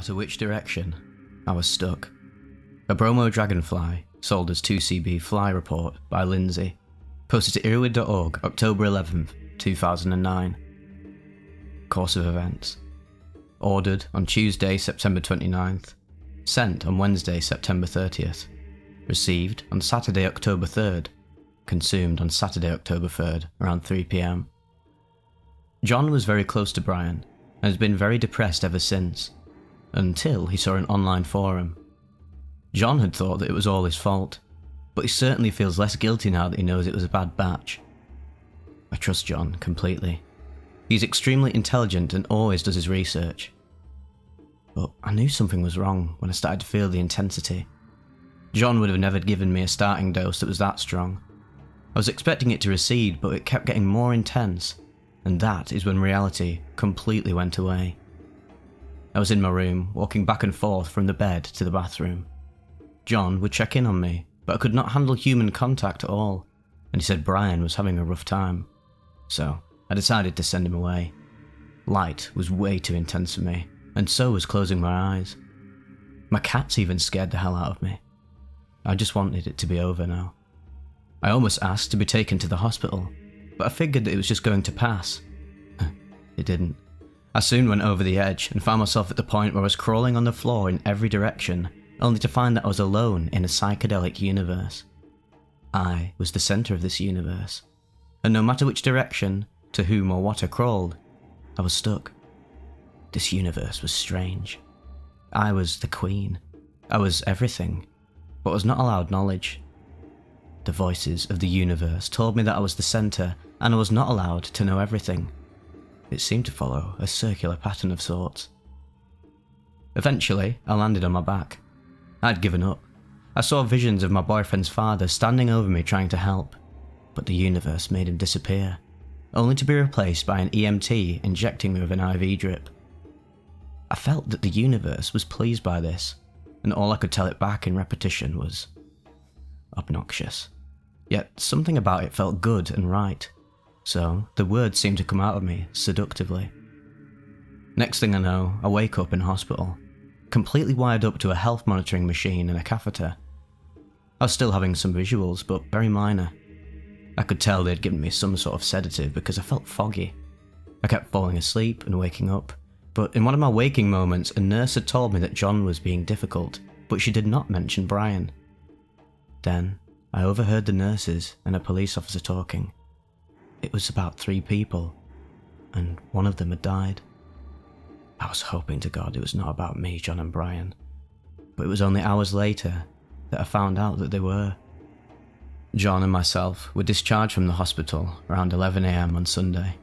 matter which direction, I was stuck. A Bromo-DragonFLY, sold as 2CB Fly Report by Lindsay, posted to Irwin.org October 11th, 2009. Course of events. Ordered on Tuesday, September 29th. Sent on Wednesday, September 30th. Received on Saturday, October 3rd. Consumed on Saturday, October 3rd, around 3 PM. John was very close to Brian, and has been very depressed ever since, until he saw an online forum. John had thought that it was all his fault, but he certainly feels less guilty now that he knows it was a bad batch. I trust John completely. He's extremely intelligent and always does his research. But I knew something was wrong when I started to feel the intensity. John would have never given me a starting dose that was that strong. I was expecting it to recede, but it kept getting more intense, and that is when reality completely went away. I was in my room, walking back and forth from the bed to the bathroom. John would check in on me, but I could not handle human contact at all, and he said Brian was having a rough time. So I decided to send him away. Light was way too intense for me, and so was closing my eyes. My cats even scared the hell out of me. I just wanted it to be over now. I almost asked to be taken to the hospital, but I figured that it was just going to pass. It didn't. I soon went over the edge and found myself at the point where I was crawling on the floor in every direction, only to find that I was alone in a psychedelic universe. I was the centre of this universe, and no matter which direction, to whom or what I crawled, I was stuck. This universe was strange. I was the queen. I was everything, but was not allowed knowledge. The voices of the universe told me that I was the centre, and I was not allowed to know everything. It seemed to follow a circular pattern of sorts. Eventually, I landed on my back. I'd given up. I saw visions of my boyfriend's father standing over me trying to help, but the universe made him disappear, only to be replaced by an EMT injecting me with an IV drip. I felt that the universe was pleased by this, and all I could tell it back in repetition was obnoxious. Yet something about it felt good and right, so the words seemed to come out of me seductively. Next thing I know, I wake up in hospital, completely wired up to a health monitoring machine and a catheter. I was still having some visuals, but very minor. I could tell they'd given me some sort of sedative because I felt foggy. I kept falling asleep and waking up, but in one of my waking moments, a nurse had told me that John was being difficult, but she did not mention Brian. Then, I overheard the nurses and a police officer talking. It was about 3 people, and one of them had died. I was hoping to God it was not about me, John and Brian, but it was only hours later that I found out that they were. John and myself were discharged from the hospital around 11 AM on Sunday.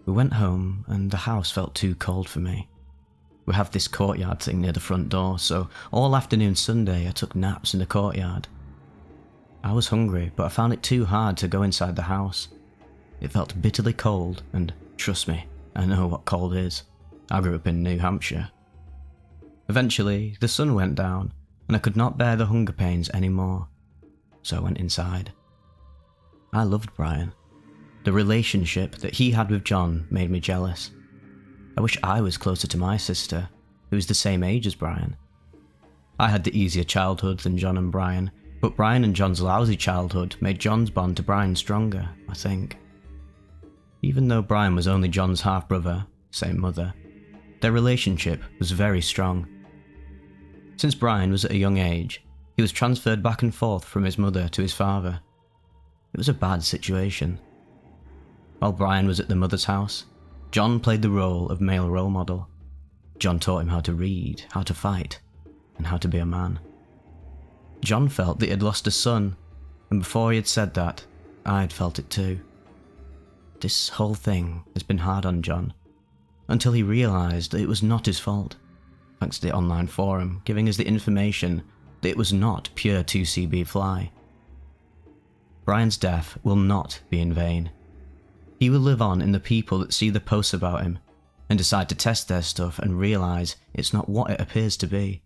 We went home and the house felt too cold for me. We have this courtyard thing near the front door, so all afternoon Sunday I took naps in the courtyard. I was hungry, but I found it too hard to go inside the house. It felt bitterly cold, and trust me, I know what cold is. I grew up in New Hampshire. Eventually, the sun went down, and I could not bear the hunger pains anymore, so I went inside. I loved Brian. The relationship that he had with John made me jealous. I wish I was closer to my sister, who was the same age as Brian. I had the easier childhood than John and Brian, but Brian and John's lousy childhood made John's bond to Brian stronger, I think. Even though Brian was only John's half-brother, same mother, their relationship was very strong. Since Brian was at a young age, he was transferred back and forth from his mother to his father. It was a bad situation. While Brian was at the mother's house, John played the role of male role model. John taught him how to read, how to fight, and how to be a man. John felt that he had lost a son, and before he had said that, I had felt it too. This whole thing has been hard on John, until he realised that it was not his fault, thanks to the online forum giving us the information that it was not pure 2CB Fly. Brian's death will not be in vain. He will live on in the people that see the posts about him, and decide to test their stuff and realise it's not what it appears to be.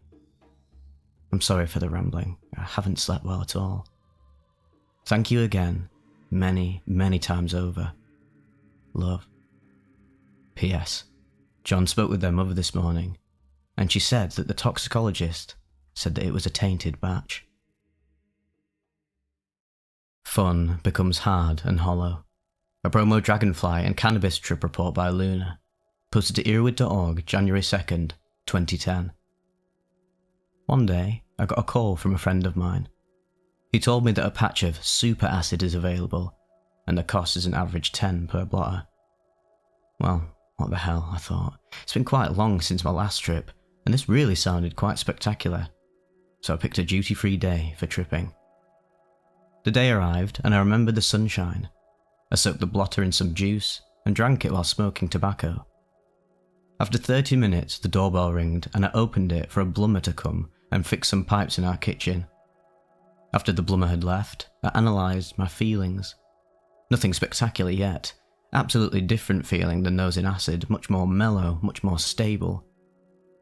I'm sorry for the rambling, I haven't slept well at all. Thank you again, many, many times over. Love. P.S. John spoke with their mother this morning, and she said that the toxicologist said that it was a tainted batch. Fun becomes hard and hollow. A Bromo-DragonFLY and cannabis trip report by Luna, posted to earwid.org January 2nd, 2010. One day, I got a call from a friend of mine. He told me that a patch of super acid is available, and the cost is an average 10 per blotter. Well, what the hell, I thought. It's been quite long since my last trip, and this really sounded quite spectacular. So I picked a duty-free day for tripping. The day arrived, and I remembered the sunshine. I soaked the blotter in some juice, and drank it while smoking tobacco. After 30 minutes, the doorbell ringed, and I opened it for a blummer to come and fix some pipes in our kitchen. After the blummer had left, I analysed my feelings. Nothing spectacular yet. Absolutely different feeling than those in acid, much more mellow, much more stable.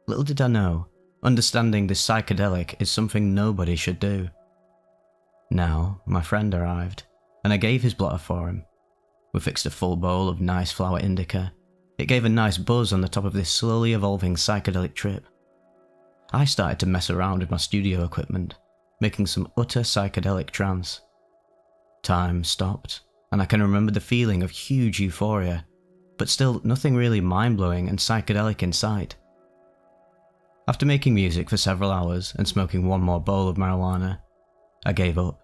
Little did I know, understanding this psychedelic is something nobody should do. Now, my friend arrived, and I gave his blotter for him. We fixed a full bowl of nice flower indica. It gave a nice buzz on the top of this slowly evolving psychedelic trip. I started to mess around with my studio equipment, making some utter psychedelic trance. Time stopped, and I can remember the feeling of huge euphoria, but still nothing really mind-blowing and psychedelic in sight. After making music for several hours and smoking one more bowl of marijuana, I gave up.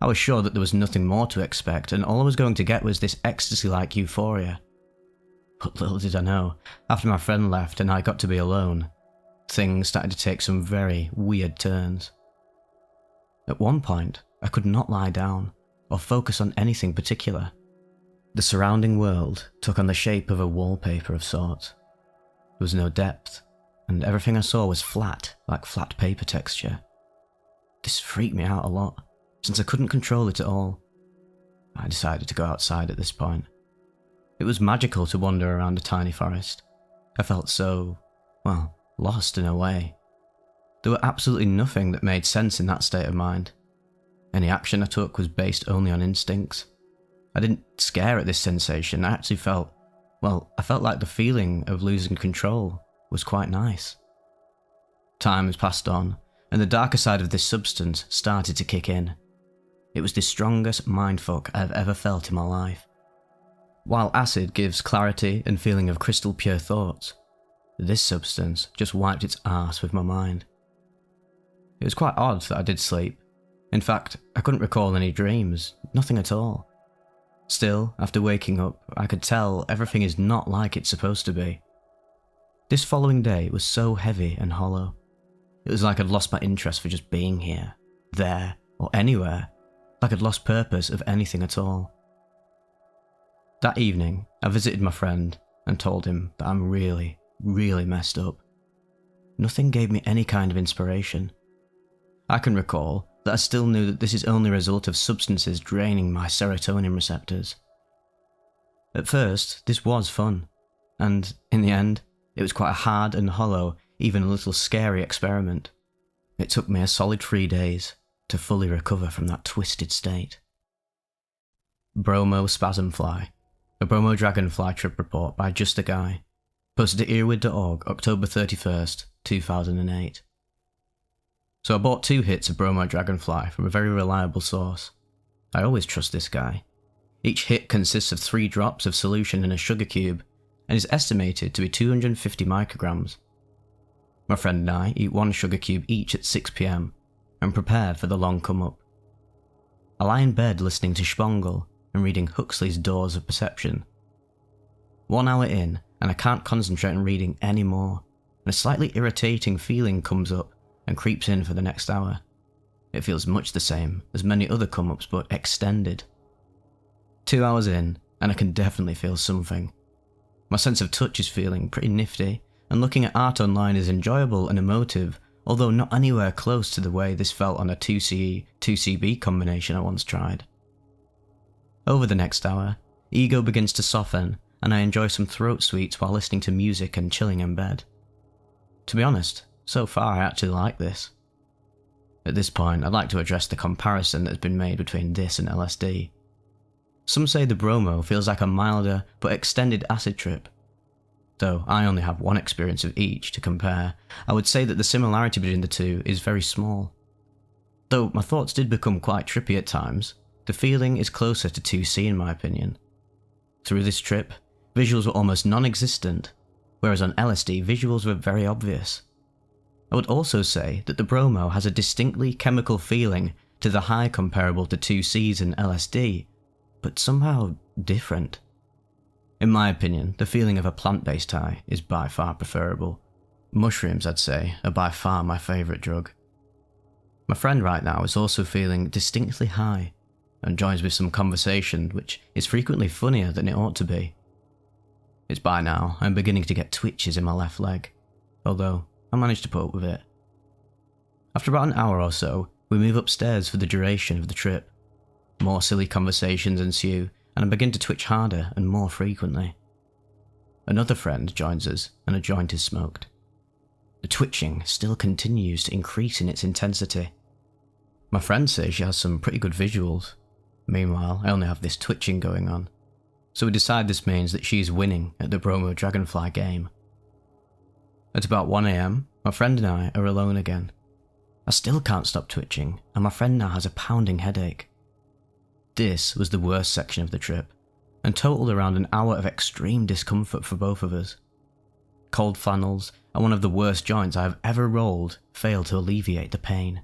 I was sure that there was nothing more to expect, and all I was going to get was this ecstasy-like euphoria. But little did I know, after my friend left and I got to be alone, things started to take some very weird turns. At one point, I could not lie down, or focus on anything particular. The surrounding world took on the shape of a wallpaper of sorts. There was no depth, and everything I saw was flat, like flat paper texture. This freaked me out a lot, since I couldn't control it at all. I decided to go outside at this point. It was magical to wander around a tiny forest. I felt so, well, lost in a way. There were absolutely nothing that made sense in that state of mind. Any action I took was based only on instincts. I didn't scare at this sensation, I actually felt like the feeling of losing control was quite nice. Time has passed on, and the darker side of this substance started to kick in. It was the strongest mindfuck I've ever felt in my life. While acid gives clarity and feeling of crystal pure thoughts, this substance just wiped its arse with my mind. It was quite odd that I did sleep. In fact, I couldn't recall any dreams, nothing at all. Still, after waking up, I could tell everything is not like it's supposed to be. This following day was so heavy and hollow. It was like I'd lost my interest for just being here, there, or anywhere, like I'd lost purpose of anything at all. That evening, I visited my friend and told him that I'm really, really messed up. Nothing gave me any kind of inspiration. I can recall that I still knew that this is only a result of substances draining my serotonin receptors. At first, this was fun, and in the end, it was quite a hard and hollow, even a little scary experiment. It took me a solid 3 days to fully recover from that twisted state. Bromo-Spasmfly, a Bromo-DragonFLY trip report by Just a Guy, posted to earwid.org October 31st, 2008. So I bought 2 hits of Bromo-DragonFLY from a very reliable source. I always trust this guy. Each hit consists of 3 drops of solution in a sugar cube, and is estimated to be 250 micrograms. My friend and I eat 1 sugar cube each at 6 PM, and prepare for the long come-up. I lie in bed listening to Spongle and reading Huxley's Doors of Perception. 1 hour in, and I can't concentrate on reading any more, and a slightly irritating feeling comes up and creeps in for the next hour. It feels much the same as many other come-ups, but extended. 2 hours in, and I can definitely feel something. My sense of touch is feeling pretty nifty, and looking at art online is enjoyable and emotive, although not anywhere close to the way this felt on a 2CE, 2CB combination I once tried. Over the next hour, ego begins to soften, and I enjoy some throat sweets while listening to music and chilling in bed. To be honest, so far I actually like this. At this point, I'd like to address the comparison that has been made between this and LSD. Some say the Bromo feels like a milder but extended acid trip. Though I only have one experience of each to compare, I would say that the similarity between the two is very small. Though my thoughts did become quite trippy at times, the feeling is closer to 2C in my opinion. Through this trip, visuals were almost non-existent, whereas on LSD visuals were very obvious. I would also say that the Bromo has a distinctly chemical feeling to the high comparable to 2Cs in LSD, but somehow different. In my opinion, the feeling of a plant-based high is by far preferable. Mushrooms, I'd say, are by far my favourite drug. My friend right now is also feeling distinctly high, and joins with some conversation which is frequently funnier than it ought to be. It's by now I'm beginning to get twitches in my left leg, although I managed to put up with it. After about an hour or so, we move upstairs for the duration of the trip. More silly conversations ensue, and I begin to twitch harder and more frequently. Another friend joins us, and a joint is smoked. The twitching still continues to increase in its intensity. My friend says she has some pretty good visuals. Meanwhile, I only have this twitching going on, so we decide this means that she is winning at the Bromo-DragonFLY game. At about 1 AM, my friend and I are alone again. I still can't stop twitching, and my friend now has a pounding headache. This was the worst section of the trip, and totaled around an hour of extreme discomfort for both of us. Cold flannels and one of the worst joints I have ever rolled failed to alleviate the pain.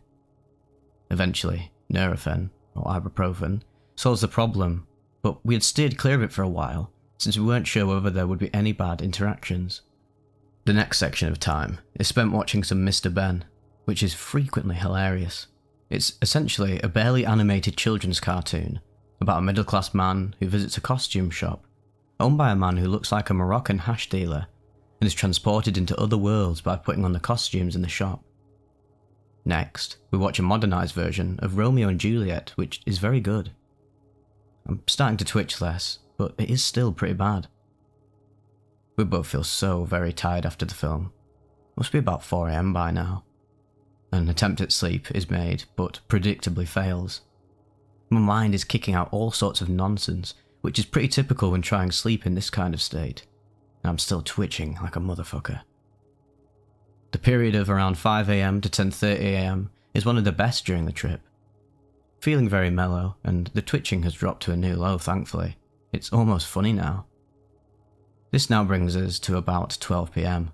Eventually, Nurofen, or ibuprofen, solves the problem, but we had steered clear of it for a while, since we weren't sure whether there would be any bad interactions. The next section of time is spent watching some Mr. Ben, which is frequently hilarious. It's essentially a barely animated children's cartoon about a middle-class man who visits a costume shop, owned by a man who looks like a Moroccan hash dealer, and is transported into other worlds by putting on the costumes in the shop. Next, we watch a modernised version of Romeo and Juliet, which is very good. I'm starting to twitch less, but it is still pretty bad. We both feel so very tired after the film. Must be about 4 AM by now. An attempt at sleep is made, but predictably fails. My mind is kicking out all sorts of nonsense, which is pretty typical when trying sleep in this kind of state. And I'm still twitching like a motherfucker. The period of around 5 AM to 10:30 AM is one of the best during the trip. Feeling very mellow, and the twitching has dropped to a new low thankfully. It's almost funny now. This now brings us to about 12 PM.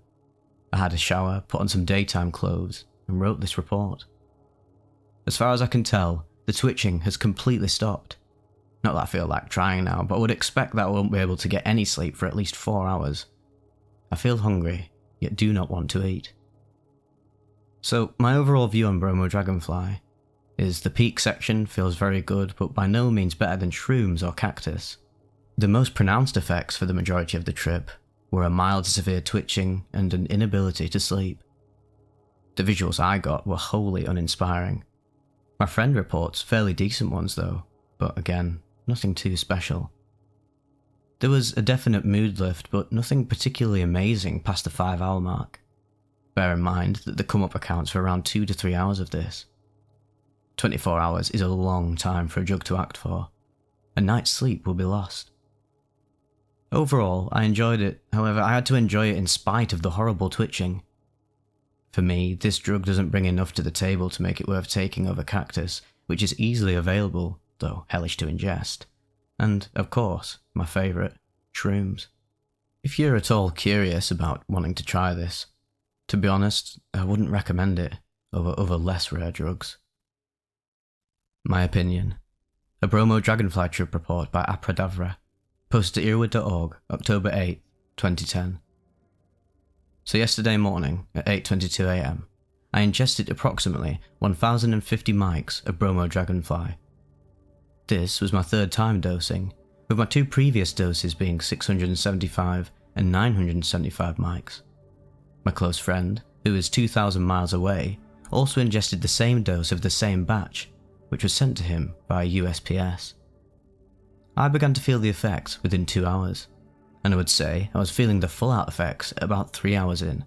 I had a shower, put on some daytime clothes, and wrote this report. As far as I can tell, the twitching has completely stopped. Not that I feel like trying now, but I would expect that I won't be able to get any sleep for at least 4 hours. I feel hungry, yet do not want to eat. So my overall view on Bromo-DragonFLY is the peak section feels very good, but by no means better than Shrooms or Cactus. The most pronounced effects for the majority of the trip were a mild to severe twitching and an inability to sleep. The visuals I got were wholly uninspiring. My friend reports fairly decent ones though, but again, nothing too special. There was a definite mood lift, but nothing particularly amazing past the 5-hour mark. Bear in mind that the come-up accounts for around 2 to 3 hours of this. 24 hours is a long time for a drug to act for. A night's sleep will be lost. Overall, I enjoyed it, however I had to enjoy it in spite of the horrible twitching. For me, this drug doesn't bring enough to the table to make it worth taking over Cactus, which is easily available, though hellish to ingest. And, of course, my favourite, Shrooms. If you're at all curious about wanting to try this, to be honest, I wouldn't recommend it over other less rare drugs. My opinion. A Bromo-DragonFLY trip report by Apradavra, posted to earwood.org, October 8, 2010. So yesterday morning, at 8:22 AM, I ingested approximately 1050 mics of Bromo-DragonFLY. This was my third time dosing, with my 2 previous doses being 675 and 975 mics. My close friend, who is 2,000 miles away, also ingested the same dose of the same batch, which was sent to him by USPS. I began to feel the effects within 2 hours, and I would say I was feeling the full-out effects at about 3 hours in,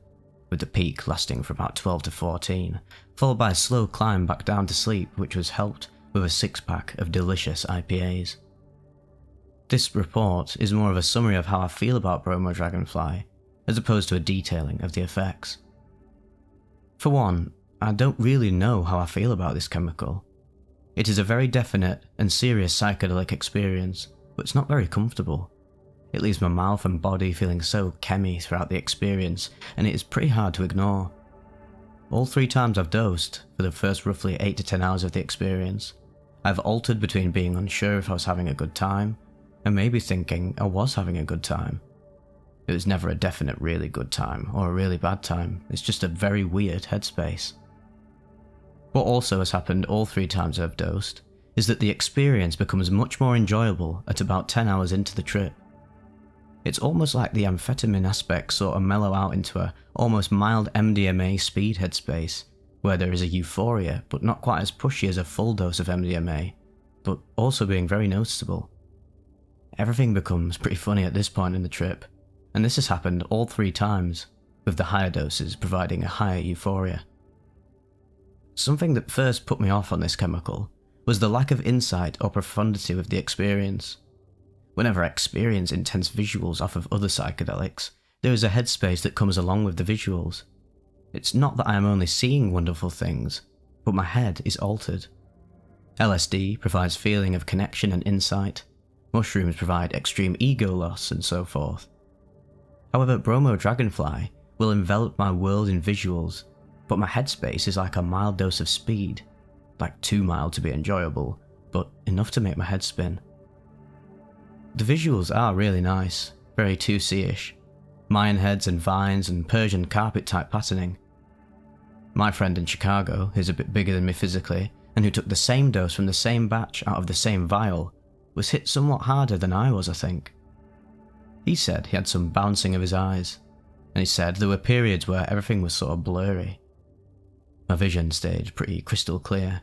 with the peak lasting for about 12 to 14, followed by a slow climb back down to sleep, which was helped with a 6-pack of delicious IPAs. This report is more of a summary of how I feel about Bromo-DragonFLY, as opposed to a detailing of the effects. For one, I don't really know how I feel about this chemical. It is a very definite and serious psychedelic experience, but it's not very comfortable. It leaves my mouth and body feeling so chemmy throughout the experience, and it is pretty hard to ignore. All 3 times I've dosed, for the first roughly 8 to 10 hours of the experience, I've altered between being unsure if I was having a good time, and maybe thinking I was having a good time. It was never a definite really good time, or a really bad time, it's just a very weird headspace. What also has happened all 3 times I've dosed, is that the experience becomes much more enjoyable at about 10 hours into the trip. It's almost like the amphetamine aspects sort of mellow out into a almost mild MDMA speed headspace, where there is a euphoria but not quite as pushy as a full dose of MDMA, but also being very noticeable. Everything becomes pretty funny at this point in the trip, and this has happened all 3 times, with the higher doses providing a higher euphoria. Something that first put me off on this chemical was the lack of insight or profundity with the experience. Whenever I experience intense visuals off of other psychedelics, there is a headspace that comes along with the visuals. It's not that I am only seeing wonderful things, but my head is altered. LSD provides feeling of connection and insight, mushrooms provide extreme ego loss, and so forth. However, Bromo-DragonFLY will envelop my world in visuals, but my headspace is like a mild dose of speed, like too mild to be enjoyable, but enough to make my head spin. The visuals are really nice, very 2C-ish, Mayan heads and vines and Persian carpet type patterning. My friend in Chicago, who's a bit bigger than me physically, and who took the same dose from the same batch out of the same vial, was hit somewhat harder than I was, I think. He said he had some bouncing of his eyes, and he said there were periods where everything was sort of blurry. My vision stayed pretty crystal clear.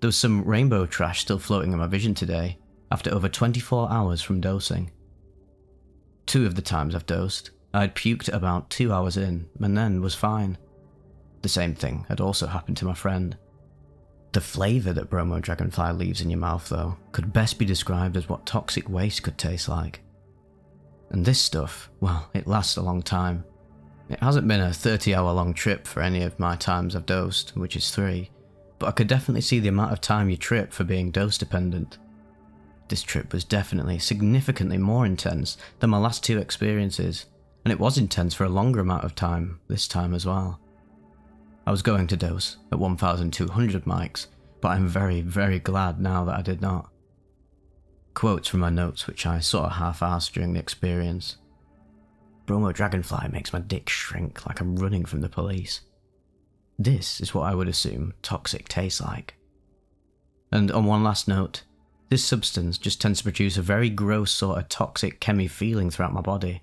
There was some rainbow trash still floating in my vision today, after over 24 hours from dosing. 2 of the times I've dosed, I had puked about 2 hours in, and then was fine. The same thing had also happened to my friend. The flavour that Bromo-DragonFLY leaves in your mouth, though, could best be described as what toxic waste could taste like. And this stuff, well, it lasts a long time. It hasn't been a 30-hour long trip for any of my times I've dosed, which is 3, but I could definitely see the amount of time you trip for being dose dependent. This trip was definitely significantly more intense than my last 2 experiences, and it was intense for a longer amount of time this time as well. I was going to dose at 1,200 mics, but I'm very, very glad now that I did not. Quotes from my notes which I sort of half-arsed during the experience. Bromo-DragonFLY makes my dick shrink like I'm running from the police. This is what I would assume toxic tastes like. And on one last note, this substance just tends to produce a very gross sort of toxic chemi feeling throughout my body.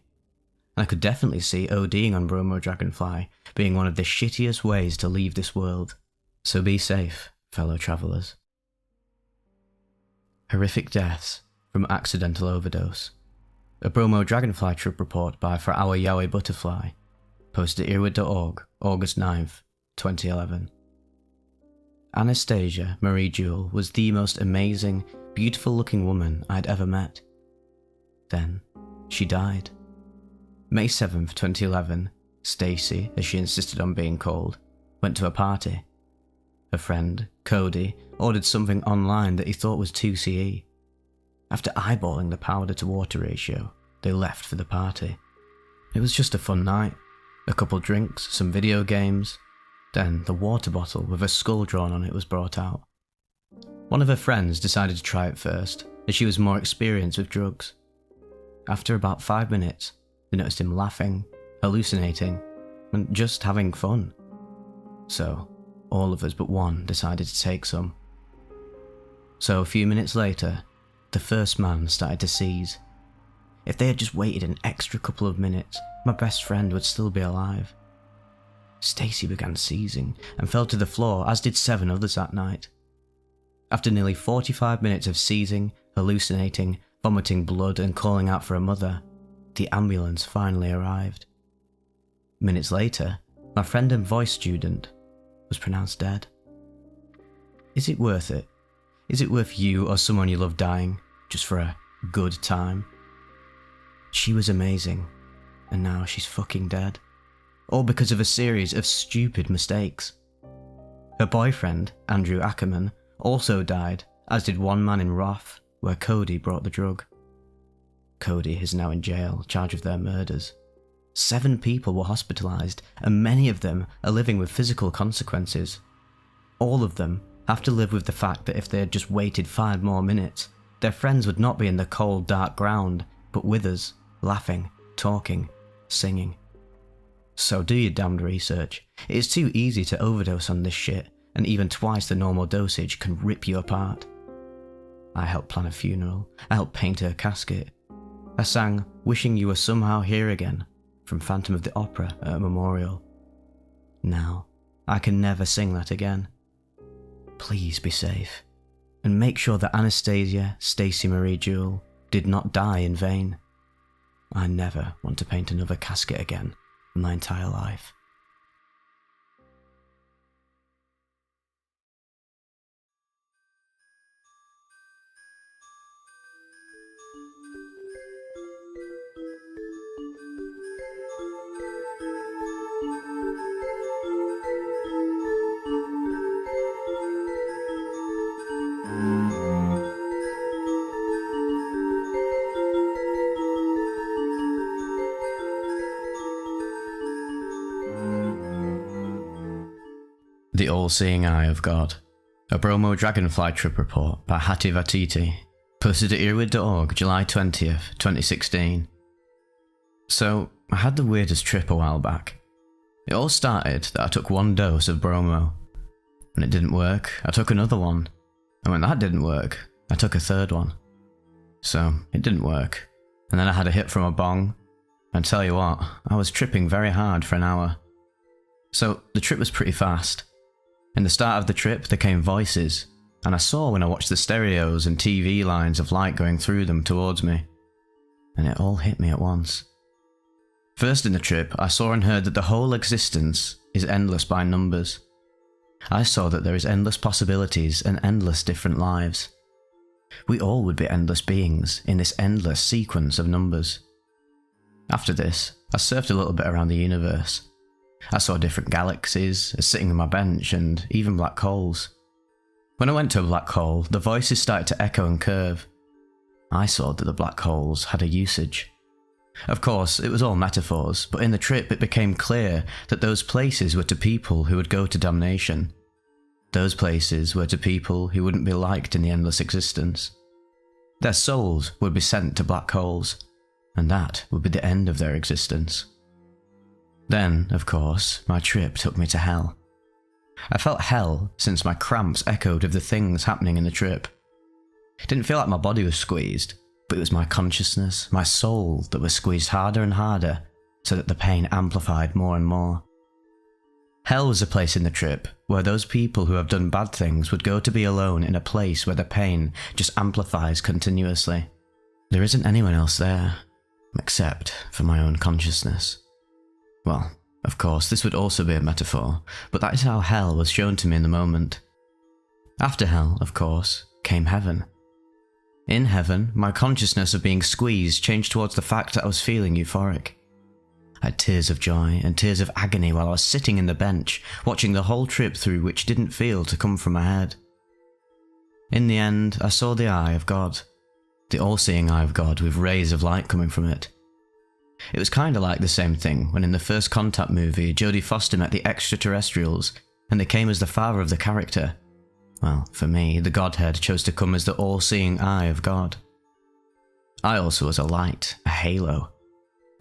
And I could definitely see ODing on Bromo-DragonFLY being one of the shittiest ways to leave this world. So be safe, fellow travellers. Horrific deaths from accidental overdose. A Bromo-DragonFLY trip report by For Our Yaoi Butterfly, posted at earwid.org, August 9th, 2011. Anastasia Marie Jewell was the most amazing, beautiful-looking woman I'd ever met. Then, she died. May 7th, 2011, Stacy, as she insisted on being called, went to a party. Her friend, Cody, ordered something online that he thought was 2CE. After eyeballing the powder to water ratio, they left for the party. It was just a fun night. A couple drinks, some video games. Then the water bottle with a skull drawn on it was brought out. One of her friends decided to try it first, as she was more experienced with drugs. After about 5 minutes, they noticed him laughing, hallucinating, and just having fun. So, all of us but one decided to take some. So a few minutes later, the first man started to seize. If they had just waited an extra couple of minutes, my best friend would still be alive. Stacy began seizing and fell to the floor, as did 7 others that night. After nearly 45 minutes of seizing, hallucinating, vomiting blood and calling out for a mother, the ambulance finally arrived. Minutes later, my friend and voice student was pronounced dead. Is it worth it? Is it worth you or someone you love dying, just for a good time? She was amazing, and now she's fucking dead. All because of a series of stupid mistakes. Her boyfriend, Andrew Ackerman, also died, as did one man in Roth, where Cody brought the drug. Cody is now in jail, charged with their murders. 7 people were hospitalized, and many of them are living with physical consequences. All of them have to live with the fact that if they had just waited 5 more minutes, their friends would not be in the cold, dark ground, but with us, laughing, talking, singing. So do your damned research. It is too easy to overdose on this shit, and even twice the normal dosage can rip you apart. I helped plan a funeral. I helped paint her casket. I sang "Wishing You Were Somehow Here Again" from Phantom of the Opera at a memorial. Now, I can never sing that again. Please be safe, and make sure that Anastasia Stacey Marie Jewell did not die in vain. I never want to paint another casket again in my entire life. The All-Seeing Eye of God. A Bromo-DragonFLY trip report by Hattie Vatiti. Posted at earwid.org, July 20th, 2016. So, I had the weirdest trip a while back. It all started that I took 1 dose of Bromo. When it didn't work, I took another one. And when that didn't work, I took a 3rd one. So, it didn't work. And then I had a hit from a bong. And tell you what, I was tripping very hard for an hour. So, the trip was pretty fast. In the start of the trip, there came voices, and I saw when I watched the stereos and TV lines of light going through them towards me. And it all hit me at once. First in the trip, I saw and heard that the whole existence is endless by numbers. I saw that there is endless possibilities and endless different lives. We all would be endless beings in this endless sequence of numbers. After this, I surfed a little bit around the universe. I saw different galaxies, sitting on my bench, and even black holes. When I went to a black hole, the voices started to echo and curve. I saw that the black holes had a usage. Of course, it was all metaphors, but in the trip it became clear that those places were to people who would go to damnation. Those places were to people who wouldn't be liked in the endless existence. Their souls would be sent to black holes, and that would be the end of their existence. Then, of course, my trip took me to hell. I felt hell since my cramps echoed of the things happening in the trip. It didn't feel like my body was squeezed, but it was my consciousness, my soul that was squeezed harder and harder, so that the pain amplified more and more. Hell was a place in the trip where those people who have done bad things would go to be alone in a place where the pain just amplifies continuously. There isn't anyone else there, except for my own consciousness. Well, of course, this would also be a metaphor, but that is how hell was shown to me in the moment. After hell, of course, came heaven. In heaven, my consciousness of being squeezed changed towards the fact that I was feeling euphoric. I had tears of joy and tears of agony while I was sitting in the bench, watching the whole trip through which didn't feel to come from my head. In the end, I saw the eye of God, the all-seeing eye of God with rays of light coming from it. It was kinda like the same thing when in the First Contact movie Jodie Foster met the extraterrestrials and they came as the father of the character. Well, for me, the Godhead chose to come as the all-seeing eye of God. I also was a light, a halo.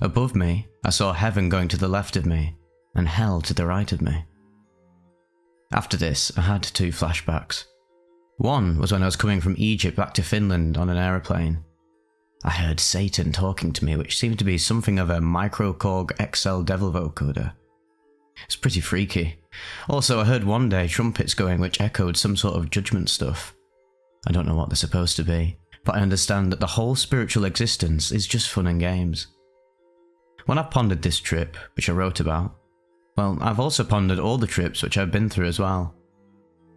Above me, I saw heaven going to the left of me and hell to the right of me. After this, I had 2 flashbacks. One was when I was coming from Egypt back to Finland on an aeroplane. I heard Satan talking to me, which seemed to be something of a microcorg XL devil vocoder. It's pretty freaky. Also, I heard one day trumpets going which echoed some sort of judgment stuff. I don't know what they're supposed to be, but I understand that the whole spiritual existence is just fun and games. When I've pondered this trip, which I wrote about, well, I've also pondered all the trips which I've been through as well.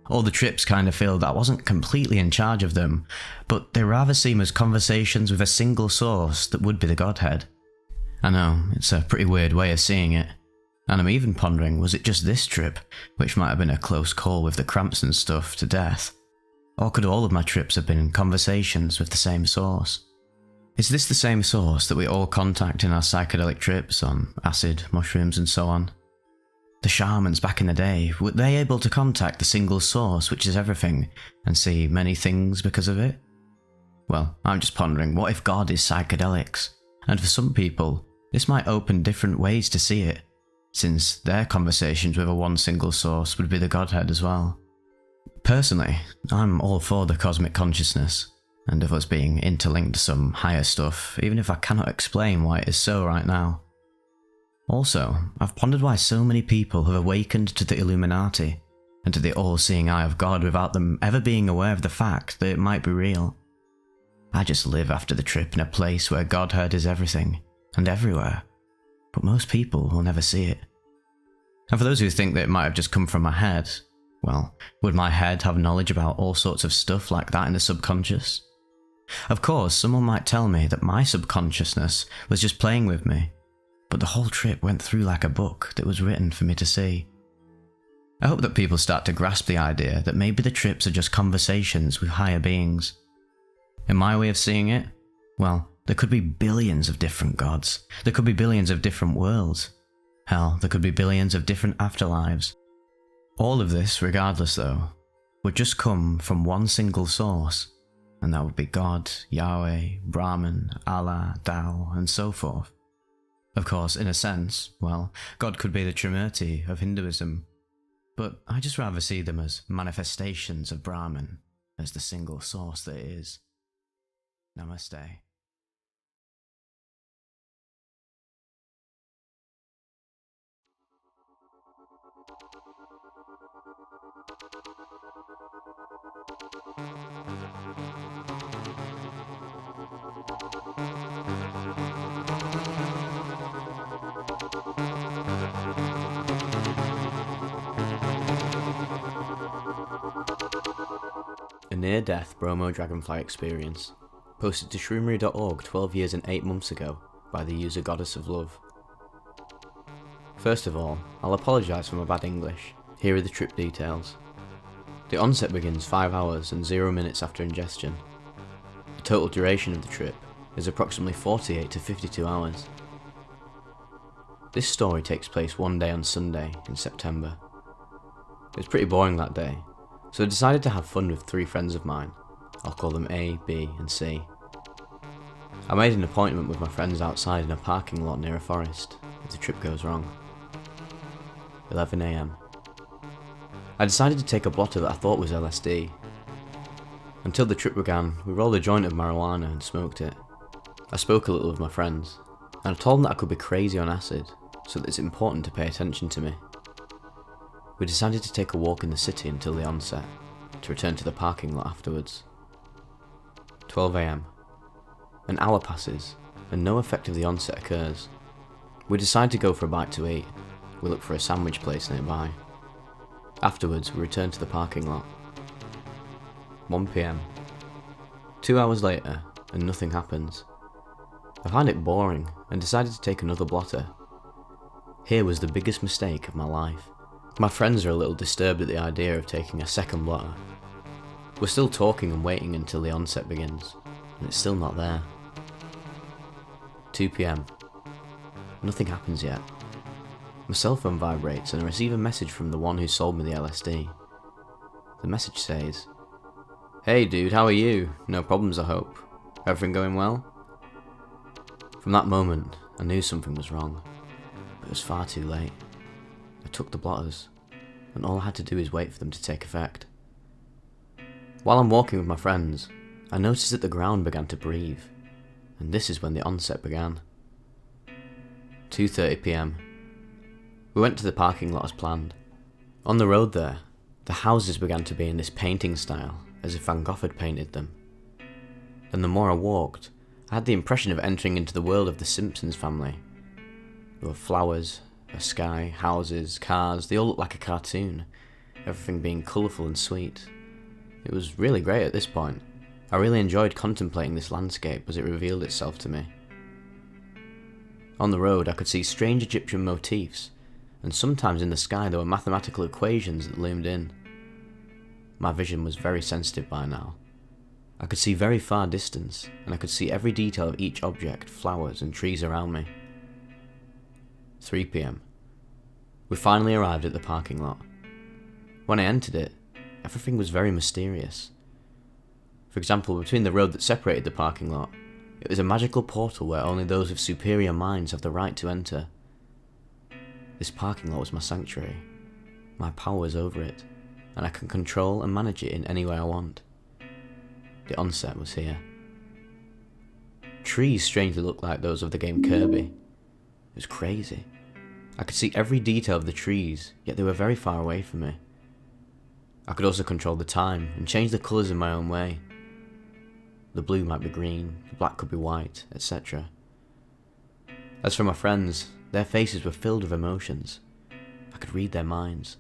All the trips kind of feel that I wasn't completely in charge of them, but they rather seem as conversations with a single source that would be the Godhead. I know, it's a pretty weird way of seeing it. And I'm even pondering, was it just this trip, which might have been a close call with the cramps and stuff, to death? Or could all of my trips have been conversations with the same source? Is this the same source that we all contact in our psychedelic trips on acid, mushrooms and so on? The shamans back in the day, were they able to contact the single source which is everything, and see many things because of it? Well, I'm just pondering, what if God is psychedelics? And for some people, this might open different ways to see it, since their conversations with a one single source would be the Godhead as well. Personally, I'm all for the cosmic consciousness, and of us being interlinked to some higher stuff, even if I cannot explain why it is so right now. Also, I've pondered why so many people have awakened to the Illuminati, and to the all-seeing eye of God without them ever being aware of the fact that it might be real. I just live after the trip in a place where Godhead is everything, and everywhere, but most people will never see it. And for those who think that it might have just come from my head, well, would my head have knowledge about all sorts of stuff like that in the subconscious? Of course, someone might tell me that my subconsciousness was just playing with me, but the whole trip went through like a book that was written for me to see. I hope that people start to grasp the idea that maybe the trips are just conversations with higher beings. In my way of seeing it, well, there could be billions of different gods. There could be billions of different worlds. Hell, there could be billions of different afterlives. All of this, regardless though, would just come from one single source, and that would be God, Yahweh, Brahman, Allah, Tao, and so forth. Of course, in a sense, well, God could be the Trimurti of Hinduism, but I just rather see them as manifestations of Brahman, as the single source that it is. Namaste. A near-death Bromo-DragonFLY experience, posted to shroomery.org 12 years and 8 months ago by the user Goddess of Love. First of all, I'll apologise for my bad English. Here are the trip details. The onset begins 5 hours and 0 minutes after ingestion. The total duration of the trip is approximately 48 to 52 hours. This story takes place one day on Sunday in September. It was pretty boring that day, so I decided to have fun with 3 friends of mine. I'll call them A, B and C. I made an appointment with my friends outside in a parking lot near a forest, if the trip goes wrong. 11 AM. I decided to take a blotter that I thought was LSD. Until the trip began, we rolled a joint of marijuana and smoked it. I spoke a little with my friends, and I told them that I could be crazy on acid, so that it's important to pay attention to me. We decided to take a walk in the city until the onset, to return to the parking lot afterwards. 12 AM. An hour passes, and no effect of the onset occurs. We decide to go for a bite to eat. We look for a sandwich place nearby. Afterwards, we return to the parking lot. 1 PM. 2 hours later, and nothing happens. I find it boring, and decided to take another blotter. Here was the biggest mistake of my life. My friends are a little disturbed at the idea of taking a second blotter. We're still talking and waiting until the onset begins, and it's still not there. 2 PM. Nothing happens yet. My cell phone vibrates and I receive a message from the one who sold me the LSD. The message says, "Hey dude, how are you? No problems I hope. Everything going well?" From that moment, I knew something was wrong, but it was far too late. I took the blotters, and all I had to do is wait for them to take effect. While I'm walking with my friends, I noticed that the ground began to breathe, and this is when the onset began. 2:30 PM. We went to the parking lot as planned. On the road there, the houses began to be in this painting style, as if Van Gogh had painted them. And the more I walked, I had the impression of entering into the world of the Simpsons family. There were flowers, a sky, houses, cars, they all looked like a cartoon, everything being colourful and sweet. It was really great at this point. I really enjoyed contemplating this landscape as it revealed itself to me. On the road I could see strange Egyptian motifs, and sometimes in the sky there were mathematical equations that loomed in. My vision was very sensitive by now. I could see very far distance, and I could see every detail of each object, flowers and trees around me. 3 PM. We finally arrived at the parking lot. When I entered it, everything was very mysterious. For example, between the road that separated the parking lot, it was a magical portal where only those with superior minds have the right to enter. This parking lot was my sanctuary. My power was over it, and I can control and manage it in any way I want. The onset was here. Trees strangely looked like those of the game Kirby. It was crazy. I could see every detail of the trees, yet they were very far away from me. I could also control the time and change the colours in my own way. The blue might be green, the black could be white, etc. As for my friends, their faces were filled with emotions. I could read their minds.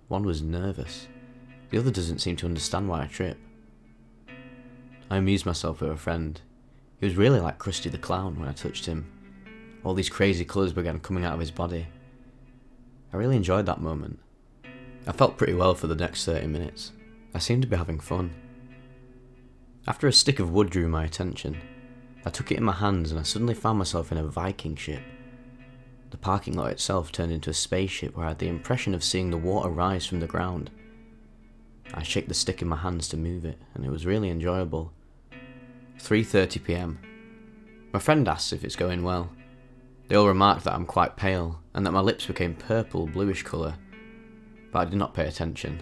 One was nervous. The other doesn't seem to understand why I trip. I amused myself with a friend. He was really like Krusty the Clown when I touched him. All these crazy colours began coming out of his body. I really enjoyed that moment. I felt pretty well for the next 30 minutes. I seemed to be having fun. After a stick of wood drew my attention, I took it in my hands and I suddenly found myself in a Viking ship. The parking lot itself turned into a spaceship where I had the impression of seeing the water rise from the ground. I shook the stick in my hands to move it, and it was really enjoyable. 3:30 PM. My friend asks if it's going well. They all remarked that I'm quite pale, and that my lips became purple, bluish colour. But I did not pay attention.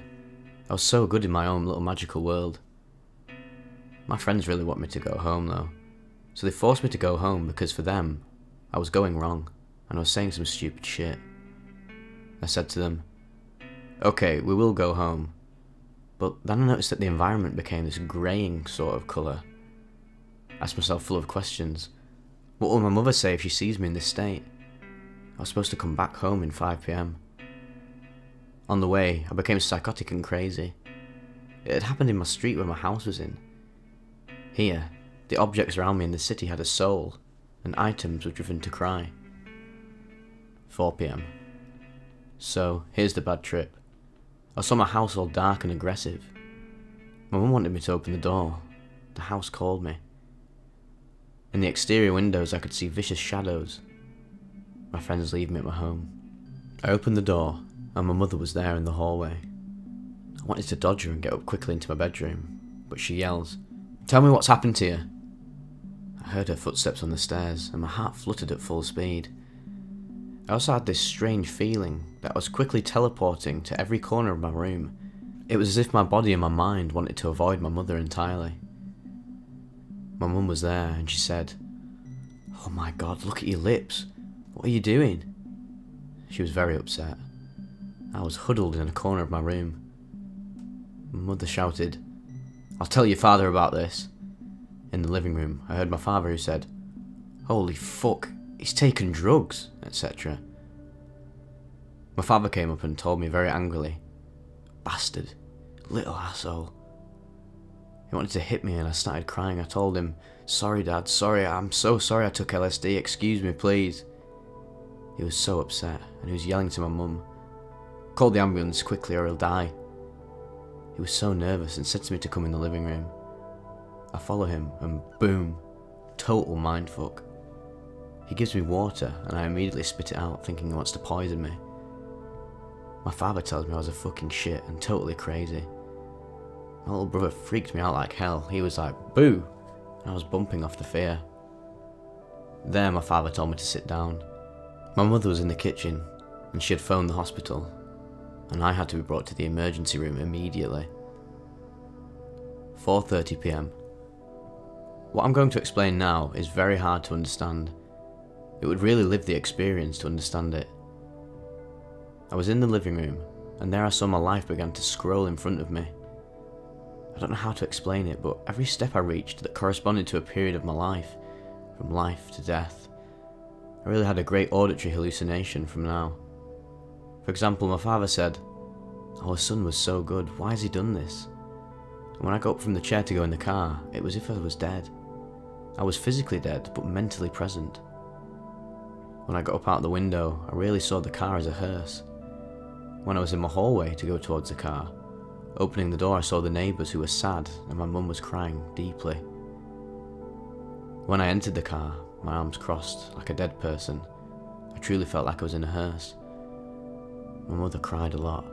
I was so good in my own little magical world. My friends really want me to go home though, so they forced me to go home because for them, I was going wrong, and I was saying some stupid shit. I said to them, "Okay, we will go home." But then I noticed that the environment became this greying sort of colour. I asked myself full of questions. What will my mother say if she sees me in this state? I was supposed to come back home in 5 PM. On the way, I became psychotic and crazy. It had happened in my street where my house was in. Here, the objects around me in the city had a soul, and items were driven to cry. 4 PM. So, here's the bad trip. I saw my house all dark and aggressive. My mum wanted me to open the door. The house called me. In the exterior windows I could see vicious shadows. My friends leave me at my home. I opened the door, and my mother was there in the hallway. I wanted to dodge her and get up quickly into my bedroom, but she yells, "Tell me what's happened to you." I heard her footsteps on the stairs, and my heart fluttered at full speed. I also had this strange feeling that I was quickly teleporting to every corner of my room. It was as if my body and my mind wanted to avoid my mother entirely. My mum was there, and she said, "Oh my god, look at your lips. What are you doing?" She was very upset. I was huddled in a corner of my room. My mother shouted, "I'll tell your father about this." In the living room, I heard my father who said, "Holy fuck, he's taken drugs," etc. My father came up and told me very angrily, "Bastard, little asshole." He wanted to hit me and I started crying. I told him, "Sorry Dad, sorry, I'm so sorry I took LSD, excuse me please." He was so upset and he was yelling to my mum, "Call the ambulance quickly or he'll die." He was so nervous and said to me to come in the living room. I follow him and boom, total mindfuck. He gives me water and I immediately spit it out thinking he wants to poison me. My father tells me I was a fucking shit and totally crazy. My little brother freaked me out like hell. He was like, "Boo!" and I was bumping off the fear. There my father told me to sit down. My mother was in the kitchen and she had phoned the hospital, and I had to be brought to the emergency room immediately. 4:30 PM. What I'm going to explain now is very hard to understand. It would really live the experience to understand it. I was in the living room, and there I saw my life began to scroll in front of me. I don't know how to explain it, but every step I reached that corresponded to a period of my life, from life to death. I really had a great auditory hallucination from now. For example, my father said, "Our son was so good, why has he done this?" And when I got up from the chair to go in the car, it was as if I was dead. I was physically dead, but mentally present. When I got up out the window, I really saw the car as a hearse. When I was in my hallway to go towards the car, opening the door I saw the neighbours who were sad and my mum was crying deeply. When I entered the car, my arms crossed like a dead person. I truly felt like I was in a hearse. My mother cried a lot,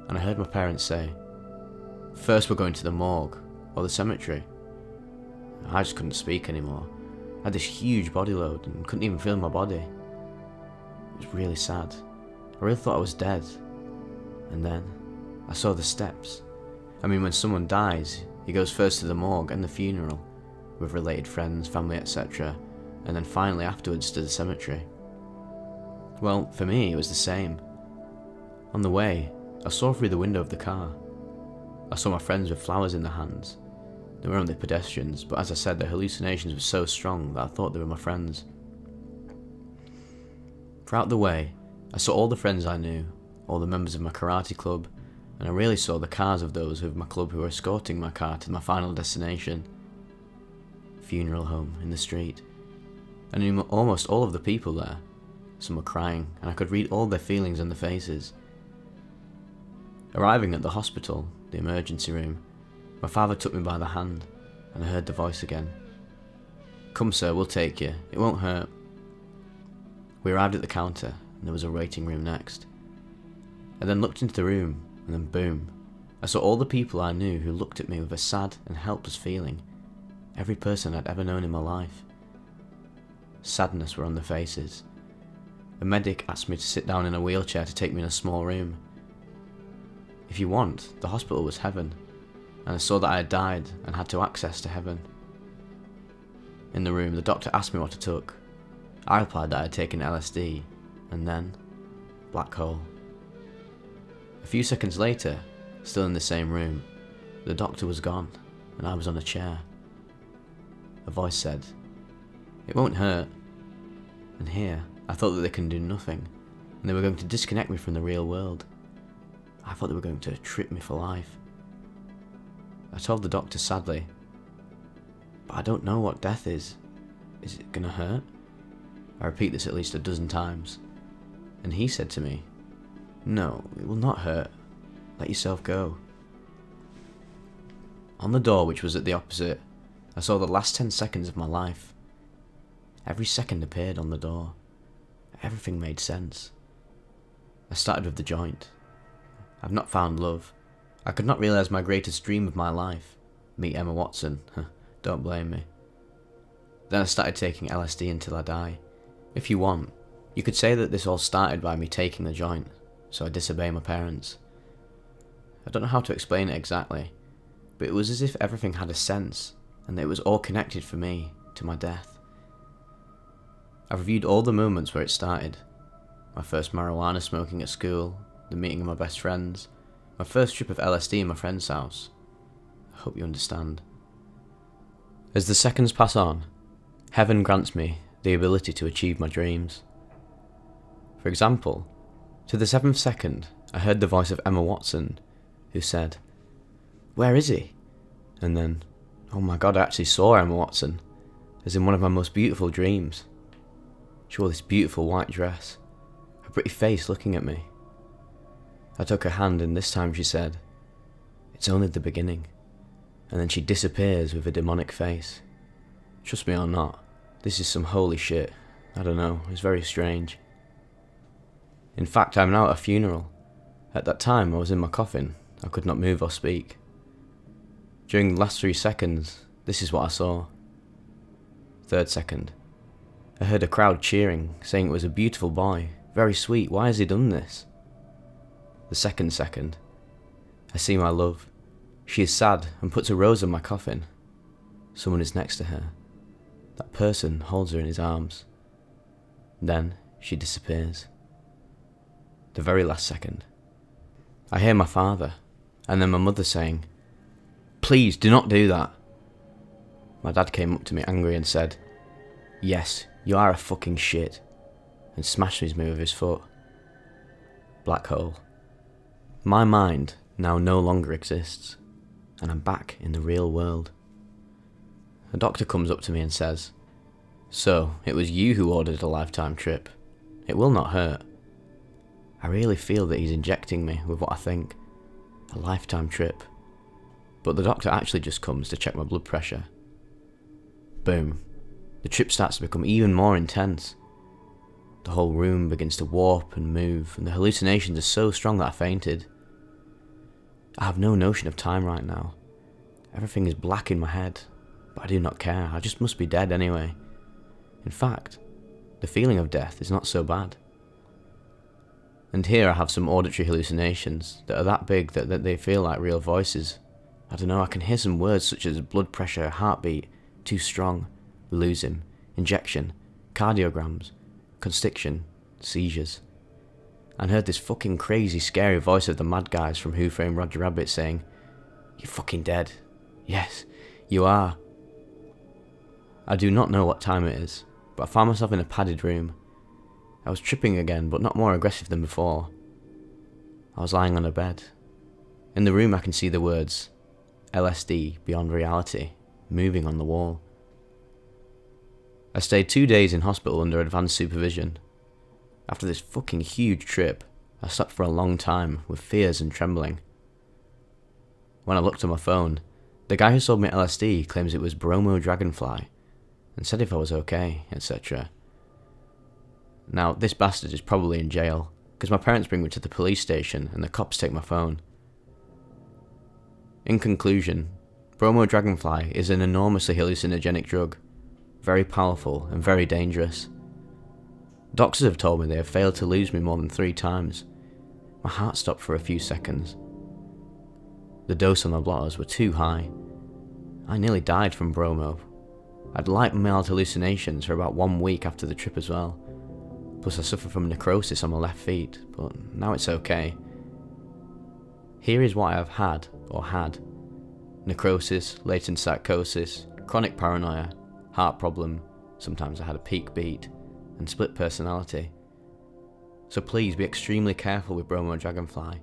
and I heard my parents say, "First we're going to the morgue, or the cemetery." I just couldn't speak anymore. I had this huge body load and couldn't even feel my body. It was really sad. I really thought I was dead. And then I saw the steps. I mean, when someone dies, he goes first to the morgue and the funeral, with related friends, family, etc., and then finally afterwards to the cemetery. Well, for me, it was the same. On the way, I saw through the window of the car. I saw my friends with flowers in their hands. They were only pedestrians, but as I said, the hallucinations were so strong that I thought they were my friends. Throughout the way, I saw all the friends I knew, all the members of my karate club, and I really saw the cars of those of my club who were escorting my car to my final destination. Funeral home in the street. I knew almost all of the people there. Some were crying, and I could read all their feelings on their faces. Arriving at the hospital, the emergency room, my father took me by the hand, and I heard the voice again. "Come sir, we'll take you, it won't hurt." We arrived at the counter, and there was a waiting room next. I then looked into the room, and then boom, I saw all the people I knew who looked at me with a sad and helpless feeling. Every person I'd ever known in my life. Sadness were on their faces. A medic asked me to sit down in a wheelchair to take me in a small room. If you want, the hospital was heaven, and I saw that I had died and had to access to heaven. In the room, the doctor asked me what I took. I replied that I had taken LSD, and then, black hole. A few seconds later, still in the same room, the doctor was gone, and I was on a chair. A voice said, "It won't hurt." And here, I thought that they can do nothing, and they were going to disconnect me from the real world. I thought they were going to trip me for life. I told the doctor sadly, "But I don't know what death is. Is it gonna hurt?" I repeat this at least a dozen times. And he said to me, "No, it will not hurt. Let yourself go." On the door, which was at the opposite, I saw the last 10 seconds of my life. Every second appeared on the door. Everything made sense. I started with the joint. I've not found love. I could not realise my greatest dream of my life. Meet Emma Watson. Don't blame me. Then I started taking LSD until I die. If you want, you could say that this all started by me taking the joint, so I disobey my parents. I don't know how to explain it exactly, but it was as if everything had a sense, and that it was all connected for me to my death. I've reviewed all the moments where it started. My first marijuana smoking at school, the meeting of my best friends, my first trip of LSD in my friend's house. I hope you understand. As the seconds pass on, heaven grants me the ability to achieve my dreams. For example, to the 7th second, I heard the voice of Emma Watson, who said, "Where is he?" And then, oh my god, I actually saw Emma Watson, as in one of my most beautiful dreams. She wore this beautiful white dress, her pretty face looking at me. I took her hand and this time she said, "It's only the beginning," and then she disappears with a demonic face. Trust me or not, this is some holy shit. I don't know, it's very strange. In fact, I'm now at a funeral. At that time I was in my coffin, I could not move or speak. During the last 3 seconds, this is what I saw. 3rd second, I heard a crowd cheering, saying it was a beautiful boy, very sweet, why has he done this? The 2nd second, I see my love. She is sad and puts a rose on my coffin. Someone is next to her. That person holds her in his arms. Then she disappears. The very last second, I hear my father, and then my mother saying, "Please do not do that." My dad came up to me angry and said, "Yes, you are a fucking shit," and smashed me with his foot. Black hole. My mind now no longer exists, and I'm back in the real world. A doctor comes up to me and says, So, it was you who ordered a lifetime trip. It will not hurt. I really feel that he's injecting me with what I think. A lifetime trip. But the doctor actually just comes to check my blood pressure. Boom. The trip starts to become even more intense. The whole room begins to warp and move, and the hallucinations are so strong that I fainted. I have no notion of time right now. Everything is black in my head, but I do not care. I just must be dead anyway. In fact, the feeling of death is not so bad. And here I have some auditory hallucinations that are that big that they feel like real voices. I don't know, I can hear some words such as blood pressure, heartbeat, too strong, lose him, injection, cardiograms, constriction, seizures. And heard this fucking crazy scary voice of the mad guys from Who Framed Roger Rabbit saying, "You're fucking dead. Yes, you are." I do not know what time it is, but I found myself in a padded room. I was tripping again, but not more aggressive than before. I was lying on a bed. In the room I can see the words, LSD beyond reality, moving on the wall. I stayed 2 days in hospital under advanced supervision. After this fucking huge trip, I slept for a long time with fears and trembling. When I looked at my phone, the guy who sold me LSD claims it was Bromo-DragonFLY, and said if I was okay, etc. Now, this bastard is probably in jail, because my parents bring me to the police station and the cops take my phone. In conclusion, Bromo-DragonFLY is an enormously hallucinogenic drug, very powerful and very dangerous. Doctors have told me they have failed to lose me more than 3 times. My heart stopped for a few seconds. The dose on my blotters were too high. I nearly died from Bromo. I'd light mild hallucinations for about 1 week after the trip as well. Plus I suffer from necrosis on my left feet, but now it's okay. Here is what I have had, or had. Necrosis, latent psychosis, chronic paranoia, heart problem, sometimes I had a peak beat, and split personality. So please be extremely careful with Bromo-DragonFLY.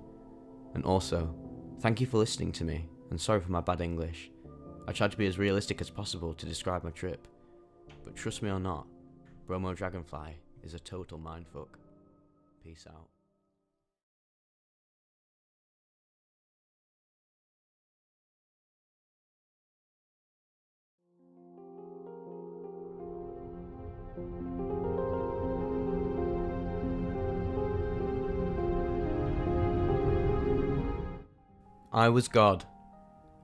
And also, thank you for listening to me, and sorry for my bad English. I tried to be as realistic as possible to describe my trip. But trust me or not, Bromo-DragonFLY is a total mindfuck. Peace out. I Was God.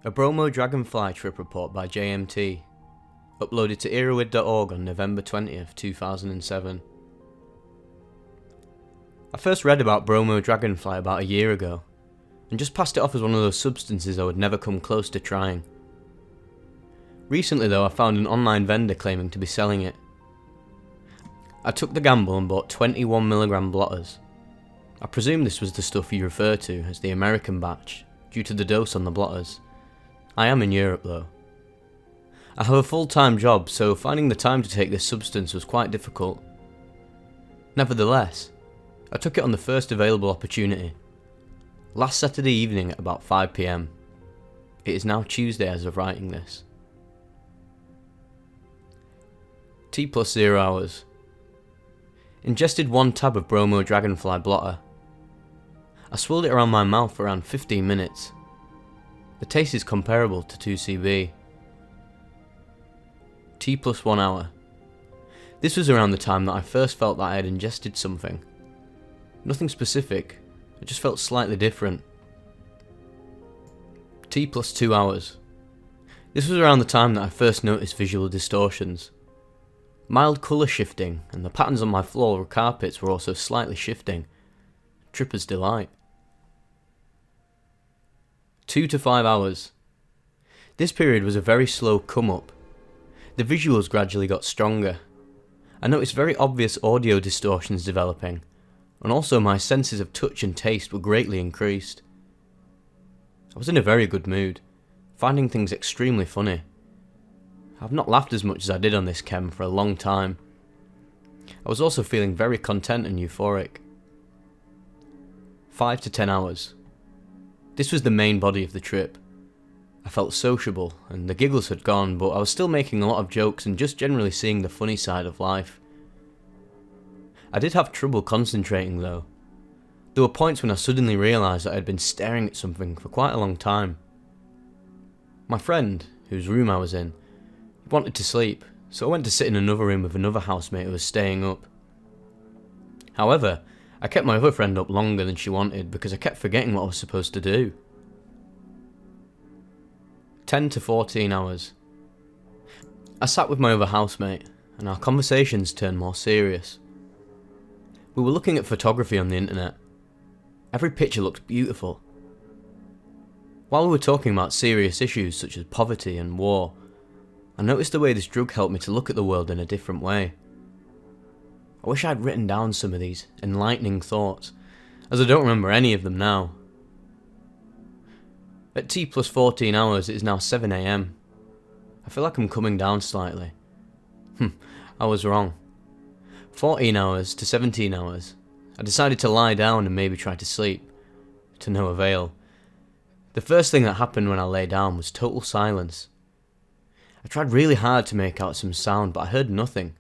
A Bromo-DragonFLY trip report by JMT. Uploaded to erawid.org on November 20th, 2007. I first read about Bromo-DragonFLY about a year ago, and just passed it off as one of those substances I would never come close to trying. Recently though, I found an online vendor claiming to be selling it. I took the gamble and bought 21mg blotters. I presume this was the stuff you refer to as the American batch, due to the dose on the blotters. I am in Europe though. I have a full-time job, so finding the time to take this substance was quite difficult. Nevertheless, I took it on the first available opportunity. Last Saturday evening at about 5 PM. It is now Tuesday as of writing this. T plus 0 hours. Ingested 1 tab of Bromo-DragonFLY blotter. I swirled it around my mouth for around 15 minutes. The taste is comparable to 2CB. T plus 1 hour. This was around the time that I first felt that I had ingested something. Nothing specific, it just felt slightly different. T plus 2 hours. This was around the time that I first noticed visual distortions. Mild colour shifting, and the patterns on my floor carpets were also slightly shifting. Tripper's delight. 2 to 5 hours. This period was a very slow come up. The visuals gradually got stronger. I noticed very obvious audio distortions developing, and also my senses of touch and taste were greatly increased. I was in a very good mood, finding things extremely funny. I've not laughed as much as I did on this chem for a long time. I was also feeling very content and euphoric. 5 to 10 hours. This was the main body of the trip. I felt sociable, and the giggles had gone, but I was still making a lot of jokes and just generally seeing the funny side of life. I did have trouble concentrating though. There were points when I suddenly realised that I had been staring at something for quite a long time. My friend, whose room I was in, wanted to sleep, so I went to sit in another room with another housemate who was staying up. However, I kept my other friend up longer than she wanted because I kept forgetting what I was supposed to do. 10 to 14 hours. I sat with my other housemate, and our conversations turned more serious. We were looking at photography on the internet. Every picture looked beautiful. While we were talking about serious issues such as poverty and war, I noticed the way this drug helped me to look at the world in a different way. I wish I had written down some of these enlightening thoughts, as I don't remember any of them now. At T plus 14 hours it is now 7 AM. I feel like I'm coming down slightly. I was wrong. 14 hours to 17 hours. I decided to lie down and maybe try to sleep. To no avail. The first thing that happened when I lay down was total silence. I tried really hard to make out some sound, but I heard nothing.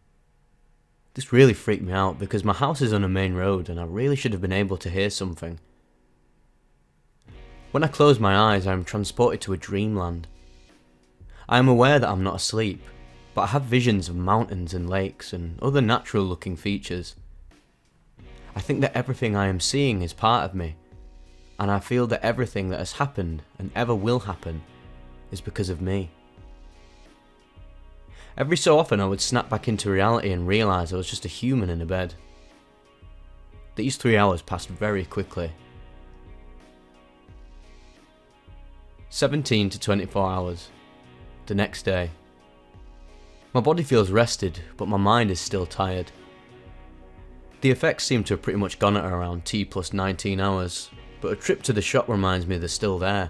This really freaked me out because my house is on a main road and I really should have been able to hear something. When I close my eyes, I am transported to a dreamland. I am aware that I'm not asleep, but I have visions of mountains and lakes and other natural looking features. I think that everything I am seeing is part of me, and I feel that everything that has happened and ever will happen is because of me. Every so often I would snap back into reality and realise I was just a human in a bed. These 3 hours passed very quickly. 17 to 24 hours. The next day. My body feels rested, but my mind is still tired. The effects seem to have pretty much gone at around T plus 19 hours, but a trip to the shop reminds me they're still there.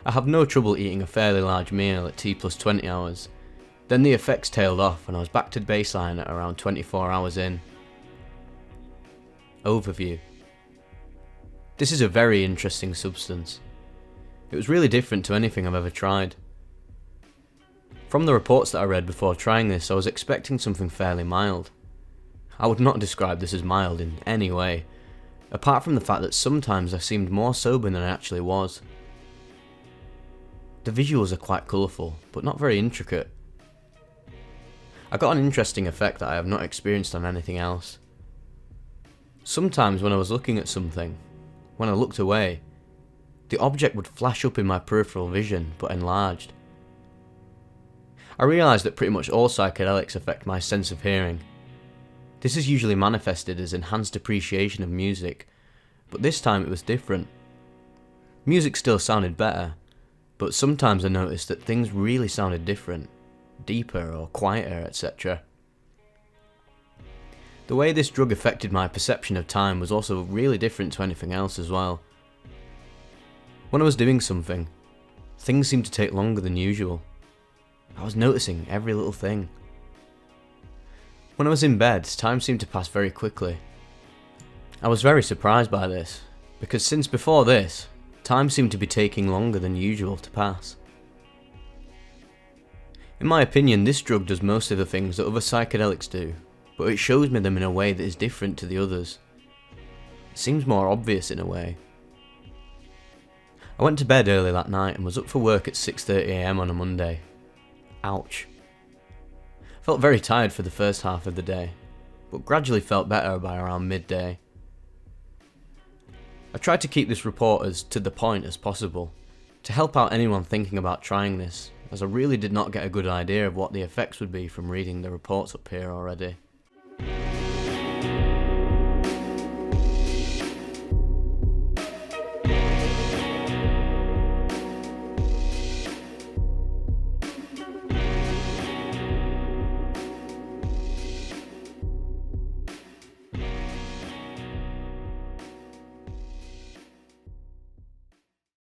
I have no trouble eating a fairly large meal at T plus 20 hours. Then the effects tailed off and I was back to baseline at around 24 hours in. Overview. This is a very interesting substance. It was really different to anything I've ever tried. From the reports that I read before trying this, I was expecting something fairly mild. I would not describe this as mild in any way, apart from the fact that sometimes I seemed more sober than I actually was. The visuals are quite colourful, but not very intricate. I got an interesting effect that I have not experienced on anything else. Sometimes when I was looking at something, when I looked away, the object would flash up in my peripheral vision, but enlarged. I realised that pretty much all psychedelics affect my sense of hearing. This is usually manifested as enhanced appreciation of music, but this time it was different. Music still sounded better, but sometimes I noticed that things really sounded different. Deeper or quieter, etc. The way this drug affected my perception of time was also really different to anything else as well. When I was doing something, things seemed to take longer than usual. I was noticing every little thing. When I was in bed, time seemed to pass very quickly. I was very surprised by this, because since before this, time seemed to be taking longer than usual to pass. In my opinion, this drug does most of the things that other psychedelics do, but it shows me them in a way that is different to the others. It seems more obvious in a way. I went to bed early that night and was up for work at 6:30 AM on a Monday. Ouch. I felt very tired for the first half of the day, but gradually felt better by around midday. I tried to keep this report as to the point as possible, to help out anyone thinking about trying this, as I really did not get a good idea of what the effects would be from reading the reports up here already.